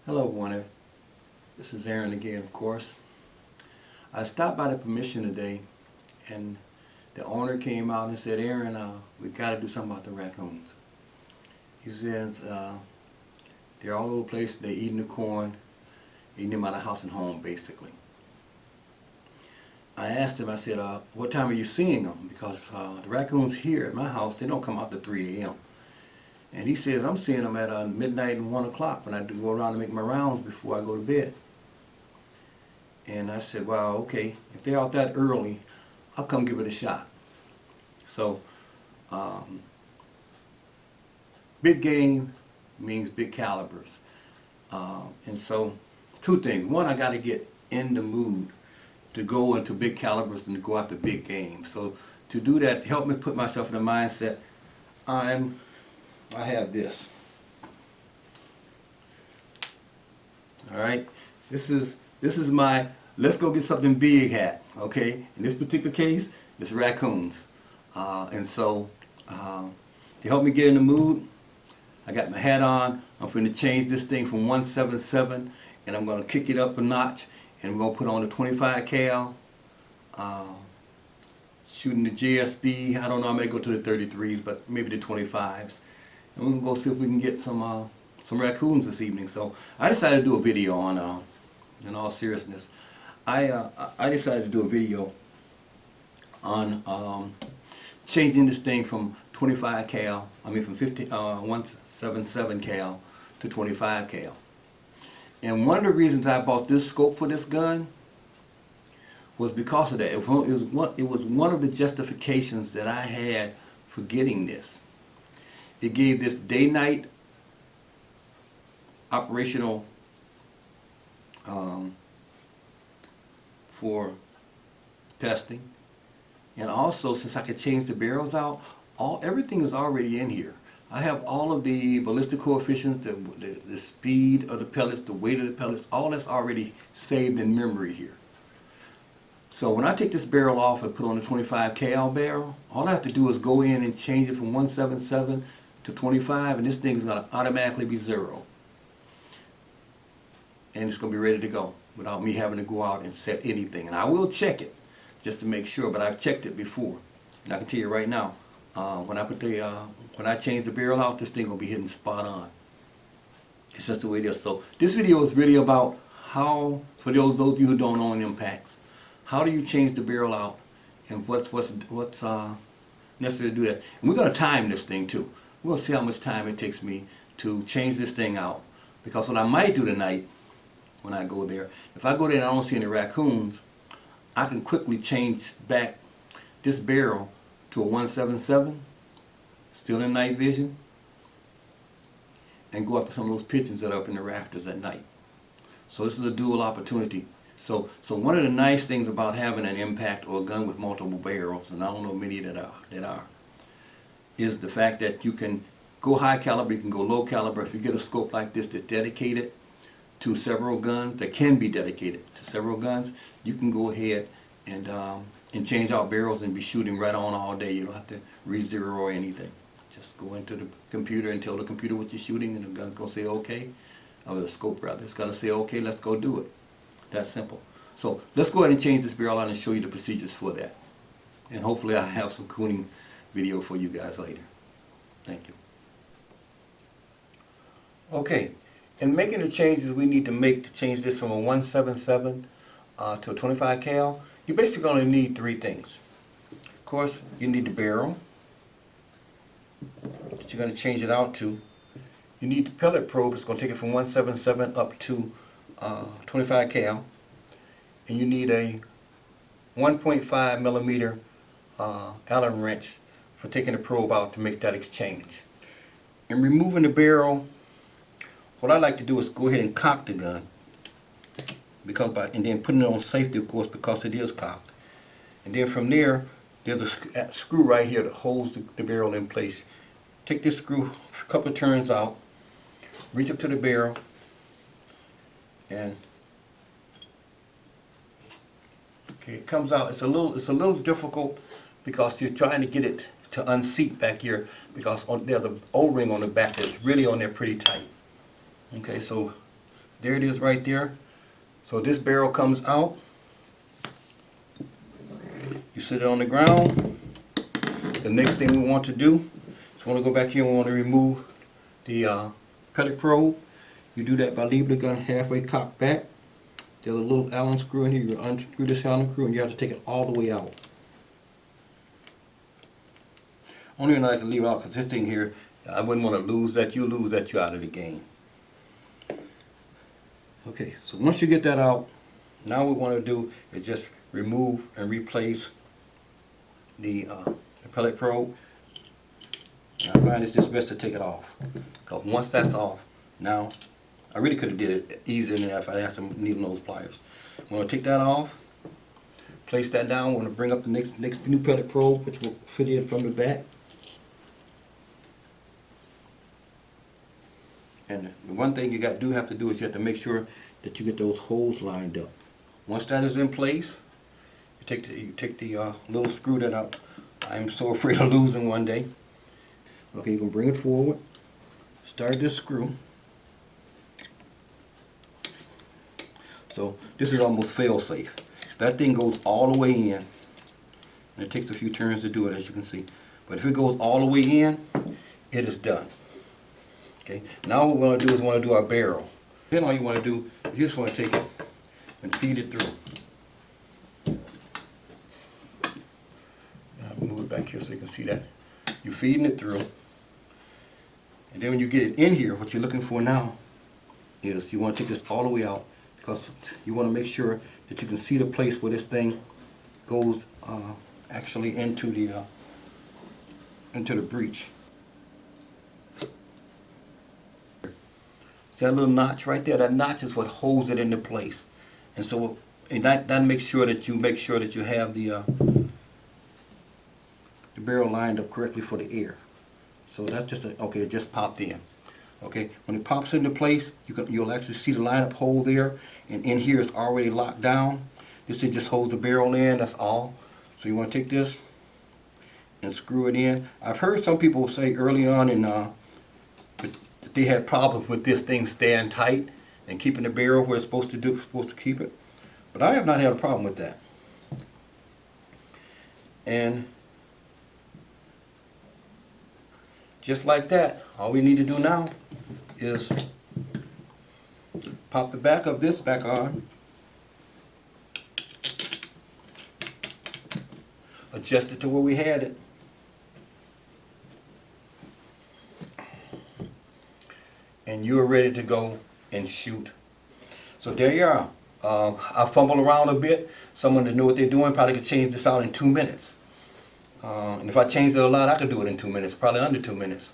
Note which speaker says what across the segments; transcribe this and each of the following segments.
Speaker 1: Hello everyone, this is Aaron again, of course. I stopped by the permission today and the owner came out and said, Aaron, we got to do something about the raccoons. He says they're all over the place, they're eating the corn, eating them out of house and home basically. I asked him, I said, what time are you seeing them? Because the raccoons here at my house, they don't come out to 3 a.m. And he says, I'm seeing them at midnight and 1 o'clock when I do go around and make my rounds before I go to bed. And I said, well, okay, if they're out that early, I'll come give it a shot. So, big game means big calibers. And so, two things. One, I got to get in the mood to go into big calibers and to go after big game. So, to do that, to help me put myself in the mindset, I have this. All right, this is my let's go get something big hat. Okay, in this particular case, it's raccoons, and so to help me get in the mood, I got my hat on. I'm going to change this thing from 177, and I'm going to kick it up a notch, and we're going to put on the 25 cal. Shooting the JSB. I don't know. I may go to the 33s, but maybe the 25s. And we're going to go see if we can get some raccoons this evening. So I decided to do a video on, in all seriousness, I decided to do a video on changing this thing from 25 cal, from 177 cal to 25 cal. And one of the reasons I bought this scope for this gun was because of that. It was one of the justifications that I had for getting this. It gave this day-night operational for pesting, and also since I could change the barrels out, everything is already in here. I have all of the ballistic coefficients, the speed of the pellets, the weight of the pellets, all that's already saved in memory here. So when I take this barrel off and put on the 25 cal barrel, all I have to do is go in and change it from 177 to 25, and this thing is going to automatically be 0. And it's going to be ready to go without me having to go out and set anything. And I will check it just to make sure, but I've checked it before. And I can tell you right now, when I change the barrel out, this thing will be hitting spot on. It's just the way it is. So this video is really about how, for those of you who don't own them packs, how do you change the barrel out, and what's necessary to do that. And we're going to time this thing too. We're going to see how much time it takes me to change this thing out. Because what I might do tonight, when I go there, if I go there and I don't see any raccoons, I can quickly change back this barrel to a 177, still in night vision, and go after some of those pigeons that are up in the rafters at night. So this is a dual opportunity. So one of the nice things about having an impact or a gun with multiple barrels, and I don't know many that are, is the fact that you can go high caliber, you can go low caliber. If you get a scope like this that's dedicated to several guns, that can be dedicated to several guns, you can go ahead and change out barrels and be shooting right on all day. You don't have to re-zero or anything. Just go into the computer and tell the computer what you're shooting, and the gun's going to say okay, or the scope rather. It's going to say okay, let's go do it. That's simple. So let's go ahead and change this barrel out and show you the procedures for that. And hopefully I'll have some cooning video for you guys later. Thank you. Okay, in making the changes we need to make to change this from a 177 to a 25 cal, you basically only need 3 things. Of course, you need the barrel that you're going to change it out to. You need the pellet probe. It's going to take it from 177 up to 25 cal, and you need a 1.5 millimeter Allen wrench for taking the probe out to make that exchange. In removing the barrel, what I like to do is go ahead and cock the gun, and then putting it on safety, of course, because it is cocked. And then from there, there's a screw right here that holds the barrel in place. Take this screw a couple of turns out, reach up to the barrel, and okay, it comes out. It's a little difficult because you're trying to get it to unseat back here, because there's an O-ring on the back that's really on there pretty tight. Okay, so There it is right there. So this barrel comes out. You sit it on the ground. The next thing we want to do is we want to go back here and we want to remove the pellet probe. You do that by leaving the gun halfway cocked back. There's a little Allen screw in here. You unscrew this Allen screw and you have to take it all the way out. Only reason I like to leave out because this thing here, I wouldn't want to lose that. You lose that, you're out of the game. Okay, so once you get that out, now what we want to do is just remove and replace the pellet probe. And I find it's just best to take it off. Because once that's off, now, I really could have did it easier than that if I had some needle nose pliers. I'm going to take that off, place that down. We're going to bring up the next new pellet probe, which will fit in from the back. And the one thing you have to do is you have to make sure that you get those holes lined up. Once that is in place, you take the little screw that I'm so afraid of losing one day. Okay, you can bring it forward, start this screw. So this is almost fail-safe. That thing goes all the way in, and it takes a few turns to do it, as you can see. But if it goes all the way in, it is done. Okay, now what we want to do is we want to do our barrel. Then all you want to do is you just want to take it and feed it through. I'll move it back here so you can see that. You're feeding it through. And then when you get it in here, what you're looking for now is you want to take this all the way out because you want to make sure that you can see the place where this thing goes actually into the breech. See that little notch right there? That notch is what holds it into place. And so that makes sure that you have the barrel lined up correctly for the air. So that's just okay, it just popped in. Okay, when it pops into place, you'll actually see the lineup hole there, and in here it's already locked down. This just holds the barrel in, that's all. So you want to take this and screw it in. I've heard some people say early on that they had problems with this thing staying tight and keeping the barrel where it's supposed to keep it. But I have not had a problem with that. And just like that, all we need to do now is pop the back of this back on, adjust it to where we had it, and you're ready to go and shoot. So there you are. I fumbled around a bit. Someone that knew what they're doing probably could change this out in 2 minutes. And if I changed it a lot, I could do it in 2 minutes, probably under 2 minutes.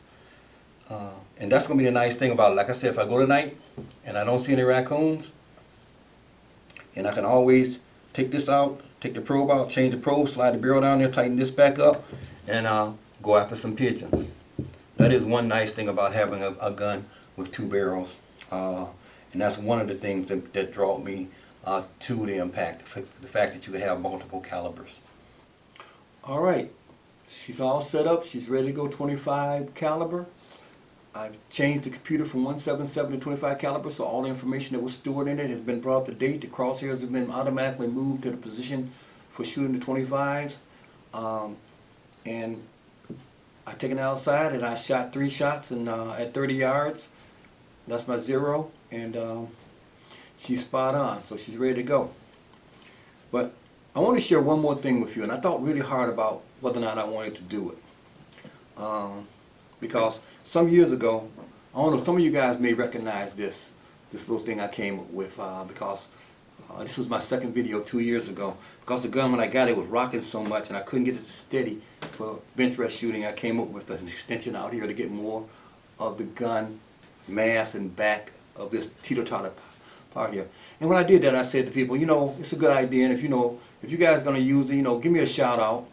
Speaker 1: And that's going to be the nice thing about it. Like I said, if I go tonight and I don't see any raccoons, and I can always take this out, take the probe out, change the probe, slide the barrel down there, tighten this back up, and go after some pigeons. That is one nice thing about having a gun with 2 barrels. And that's one of the things that draw me to the impact, the fact that you have multiple calibers. All right, she's all set up. She's ready to go 25 caliber. I've changed the computer from 177 to 25 caliber, so all the information that was stored in it has been brought up to date. The crosshairs have been automatically moved to the position for shooting the 25s. And I've taken it outside and I shot 3 shots and at 30 yards. That's my 0, and she's spot on, so she's ready to go. But I want to share one more thing with you, and I thought really hard about whether or not I wanted to do it. Because some years ago, I don't know, some of you guys may recognize this little thing I came up with, because this was my second video 2 years ago. Because the gun, when I got it, was rocking so much and I couldn't get it to steady for bench rest shooting, I came up with an extension out here to get more of the gun mass and back of this teeter-totter part here. And when I did that, I said to people, you know, it's a good idea, and if you guys are going to use it, you know, give me a shout out.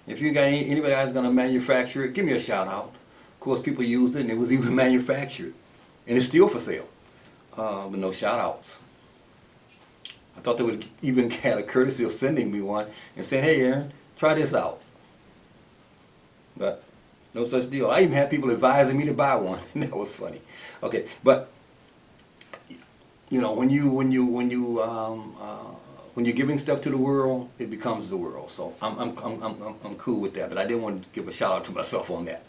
Speaker 1: If you got anybody that's going to manufacture it, give me a shout out. Of course, people used it, and it was even manufactured, and it's still for sale, with no shout outs. I thought they would even had a courtesy of sending me one and saying, hey Aaron, try this out. But no such deal. I even had people advising me to buy one. That was funny. Okay, but you know, when you're giving stuff to the world, it becomes the world. So I'm cool with that. But I didn't want to give a shout out to myself on that.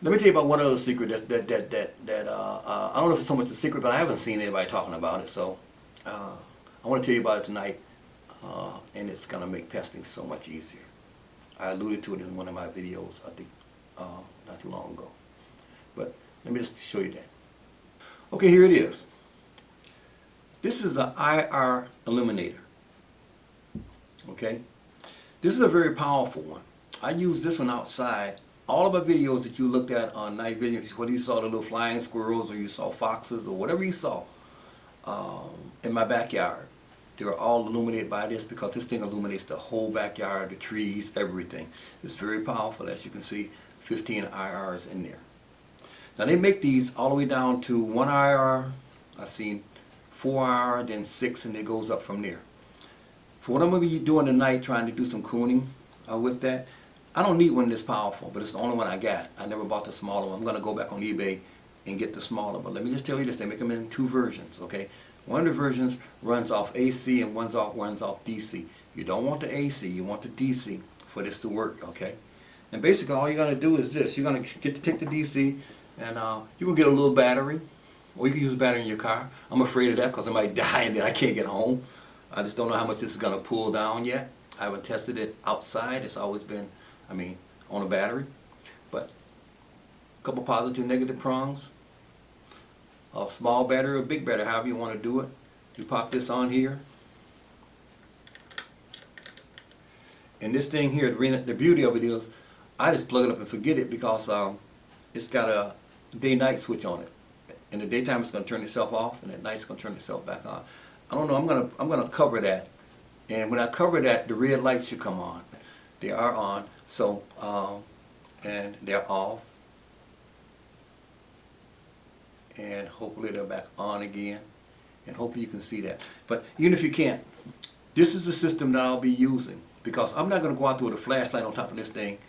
Speaker 1: Let me tell you about one other secret that I don't know if it's so much a secret, but I haven't seen anybody talking about it. So I want to tell you about it tonight, and it's gonna make pesting so much easier. I alluded to it in one of my videos, I think, not too long ago. But let me just show you that. Okay, here it is. This is an IR Illuminator. Okay, this is a very powerful one. I use this one outside. All of my videos that you looked at on night vision, whether you saw the little flying squirrels or you saw foxes or whatever you saw in my backyard, they were all illuminated by this because this thing illuminates the whole backyard, the trees, everything. It's very powerful, as you can see, 15 IRs in there. Now they make these all the way down to 1 IR. I've seen 4 IR, then 6, and it goes up from there. For what I'm going to be doing tonight, trying to do some cooning with that, I don't need one this powerful, but it's the only one I got. I never bought the smaller one. I'm going to go back on eBay and get the smaller. But let me just tell you this, they make them in 2 versions, okay? One of the versions runs off AC and runs off DC. You don't want the AC, you want the DC for this to work, okay? And basically all you're going to do is this. You're going to take the DC and you will get a little battery, or you can use a battery in your car. I'm afraid of that because I might die and then I can't get home. I just don't know how much this is going to pull down yet. I haven't tested it outside. It's always been, on a battery. But a couple positive, negative prongs. A small battery or big battery, however you want to do it. You pop this on here. And this thing here, the beauty of it is, I just plug it up and forget it because it's got a day-night switch on it. In the daytime it's going to turn itself off, and at night it's going to turn itself back on. I don't know, I'm gonna cover that. And when I cover that, the red lights should come on. They are on, so, and they're off. And hopefully they're back on again. And hopefully you can see that. But even if you can't, this is the system that I'll be using. Because I'm not gonna go out there with a flashlight on top of this thing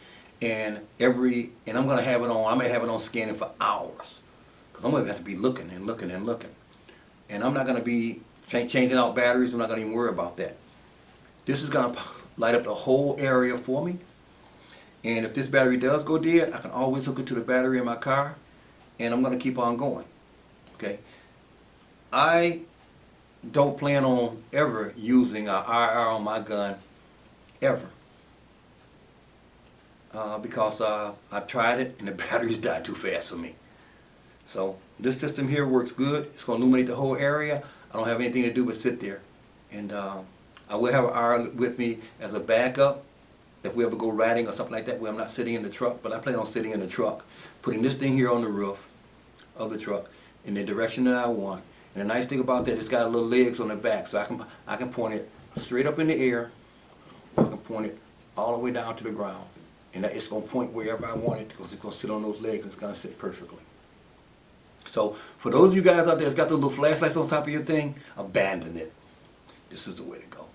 Speaker 1: and I'm gonna have it on, I may have it on scanning for hours. Because I'm gonna have to be looking and looking and looking. And I'm not gonna be changing out batteries. I'm not gonna even worry about that. This is gonna light up the whole area for me. And if this battery does go dead, I can always hook it to the battery in my car, and I'm gonna keep on going. Okay. I don't plan on ever using an IR on my gun, ever. Because I've tried it and the batteries died too fast for me. So this system here works good. It's going to illuminate the whole area. I don't have anything to do but sit there. And I will have an IR with me as a backup if we ever go riding or something like that where I'm not sitting in the truck. But I plan on sitting in the truck, putting this thing here on the roof of the truck in the direction that I want. And the nice thing about that, it's got little legs on the back, so I can point it straight up in the air, or I can point it all the way down to the ground. And it's going to point wherever I want it because it's going to sit on those legs and it's going to sit perfectly. So for those of you guys out there that's got those little flashlights on top of your thing, abandon it. This is the way to go.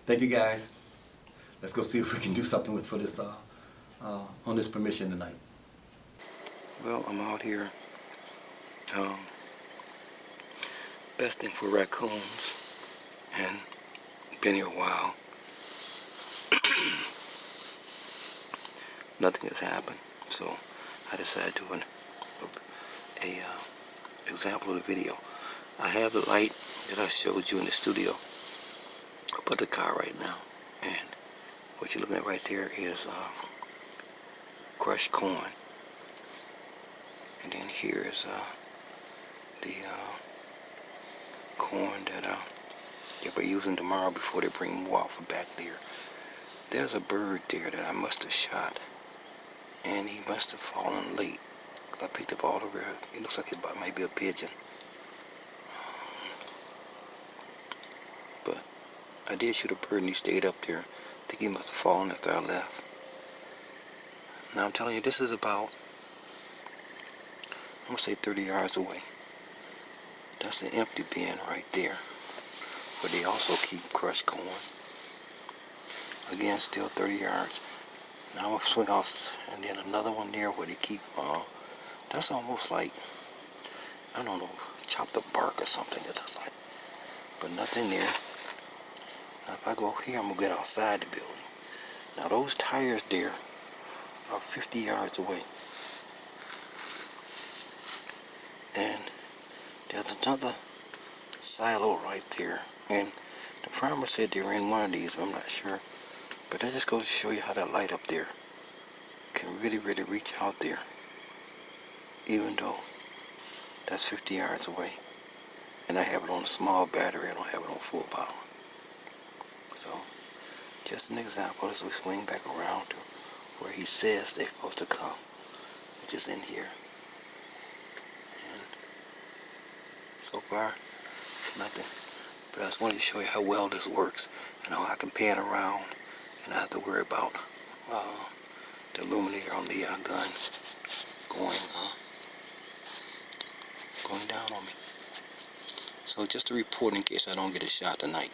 Speaker 1: Thank you guys. Let's go see if we can do something for this on this permission tonight. Well, I'm out here pesting for raccoons and been here a while. Nothing has happened, so I decided to do an example of the video. I have the light that I showed you in the studio up at the car right now, and what you're looking at right there is crushed corn, and then here's the corn that they'll be using tomorrow before they bring more out from back there. There's a bird there that I must have shot, and he must have fallen late because I picked up all the rest. It looks like it might be a pigeon. But I did shoot a bird and he stayed up there. I think he must have fallen after I left. Now I'm telling you, this is about, I'm going to say 30 yards away. That's an empty bin right there, where they also keep crushed corn. Again, still 30 yards. Now I'm going to swing off, and then another one there where they keep, that's almost like I don't know, chopped up bark or something, it looks like. But nothing there. Now if I go here, I'm going to get outside the building. Now those tires there are 50 yards away. And there's another silo right there. And the farmer said they were in one of these, but I'm not sure. But that just goes to show you how that light up there can really reach out there. Even though that's 50 yards away. And I have it on a small battery, I don't have it on full power. So, just an example as we swing back around to where he says they're supposed to come, which is in here. And so far, nothing. But I just wanted to show you how well this works and how I can pan around and I have to worry about the illuminator on the gun going down on me. So just a report in case I don't get a shot tonight.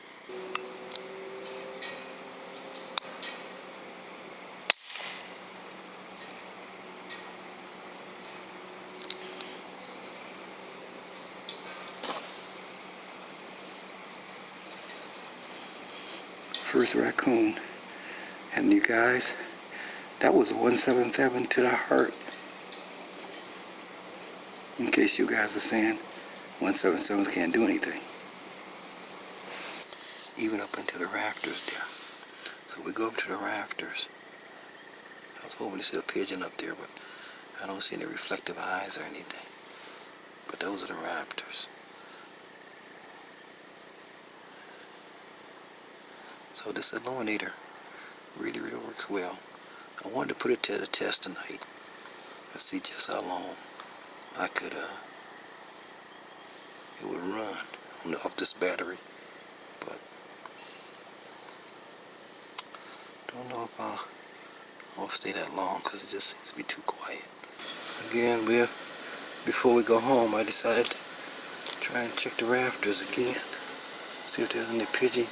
Speaker 1: First raccoon. And you guys, that was a 177 to the heart. In case you guys are saying 177s can't do anything. Even up into the rafters there. So we go up to the rafters. I was hoping to see a pigeon up there, but I don't see any reflective eyes or anything. But those are the rafters. So this illuminator really works well. I wanted to put it to the test tonight. Let's see just how long I could it would run off this battery. But don't know if I'll stay that long because it just seems to be too quiet. Again, before we go home, I decided to try and check the rafters again. See if there's any pigeons.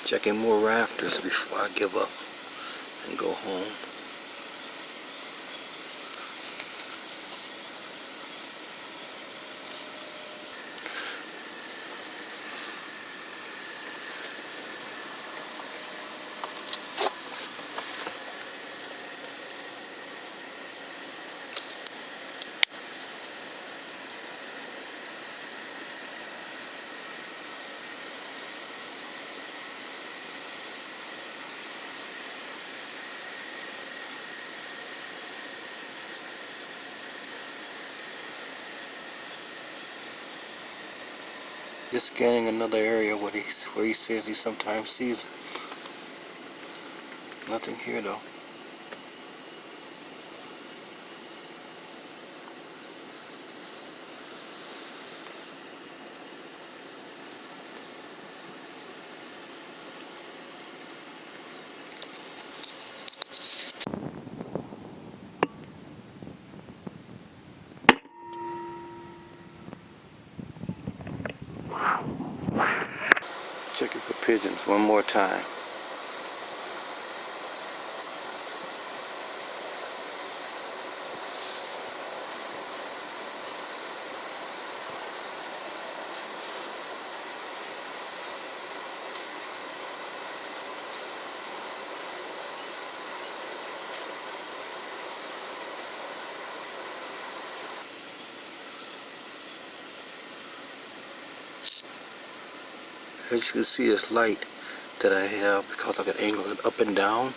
Speaker 1: Checking more rafters before I give up and go home. Just scanning another area where he says he sometimes sees it. Nothing here though. Checking for pigeons one more time. As you can see, this light that I have, because I can angle it up and down,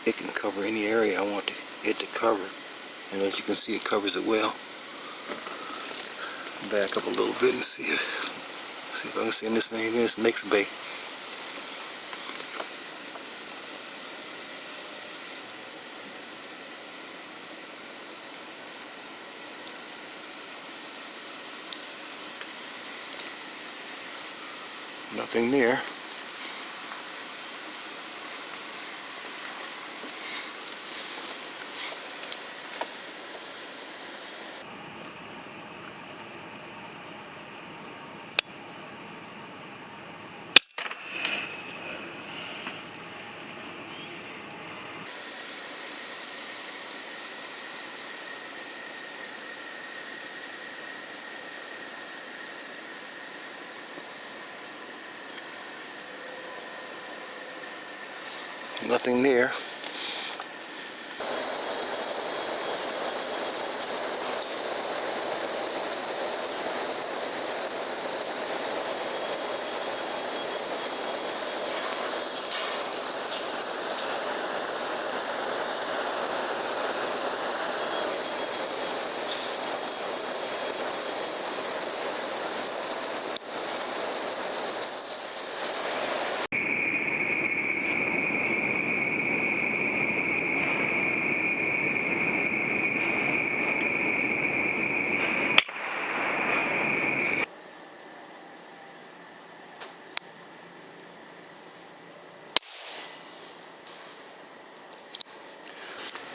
Speaker 1: it can cover any area I want it to cover. And as you can see, it covers it well. Back up a little bit and see if I can see this thing in this next bay. Nothing there. Nothing there.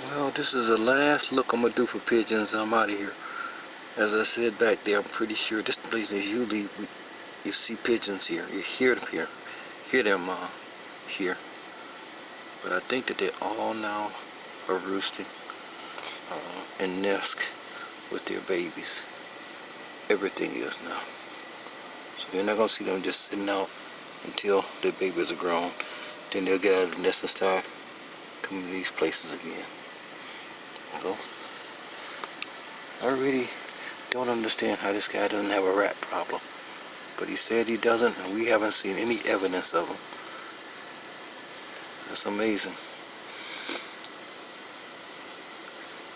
Speaker 1: Well, this is the last look I'm going to do for pigeons. I'm out of here. As I said back there, I'm pretty sure this place is usually, you see pigeons here. You hear them here. Hear them here. But I think that they all now are roosting and nest with their babies. Everything is now. So you're not going to see them just sitting out until their babies are grown. Then they'll get out of the nest and start coming to these places again. So, I really don't understand how this guy doesn't have a rat problem. But he said he doesn't, and we haven't seen any evidence of him. That's amazing.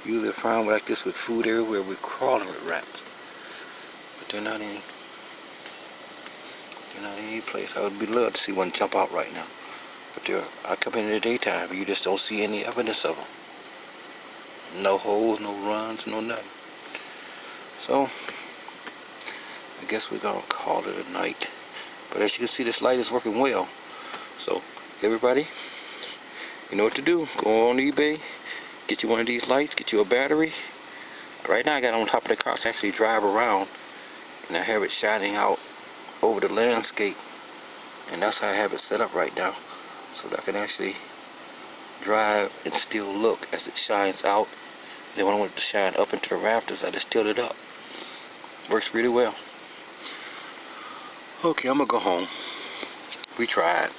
Speaker 1: You either find like this with food everywhere, we're crawling with rats. But they're not any place. I would be love to see one jump out right now. But I come in the daytime, but you just don't see any evidence of them. No holes, no runs, no nothing. So, I guess we're gonna call it a night. But as you can see, this light is working well. So, everybody, you know what to do. Go on eBay, get you one of these lights, get you a battery. Right now I got it on top of the car to actually drive around, and I have it shining out over the landscape. And that's how I have it set up right now. So that I can actually drive and still look as it shines out. Then when I want it to shine up into the rafters, I just tilt it up. Works really well. Okay, I'm gonna go home. We tried.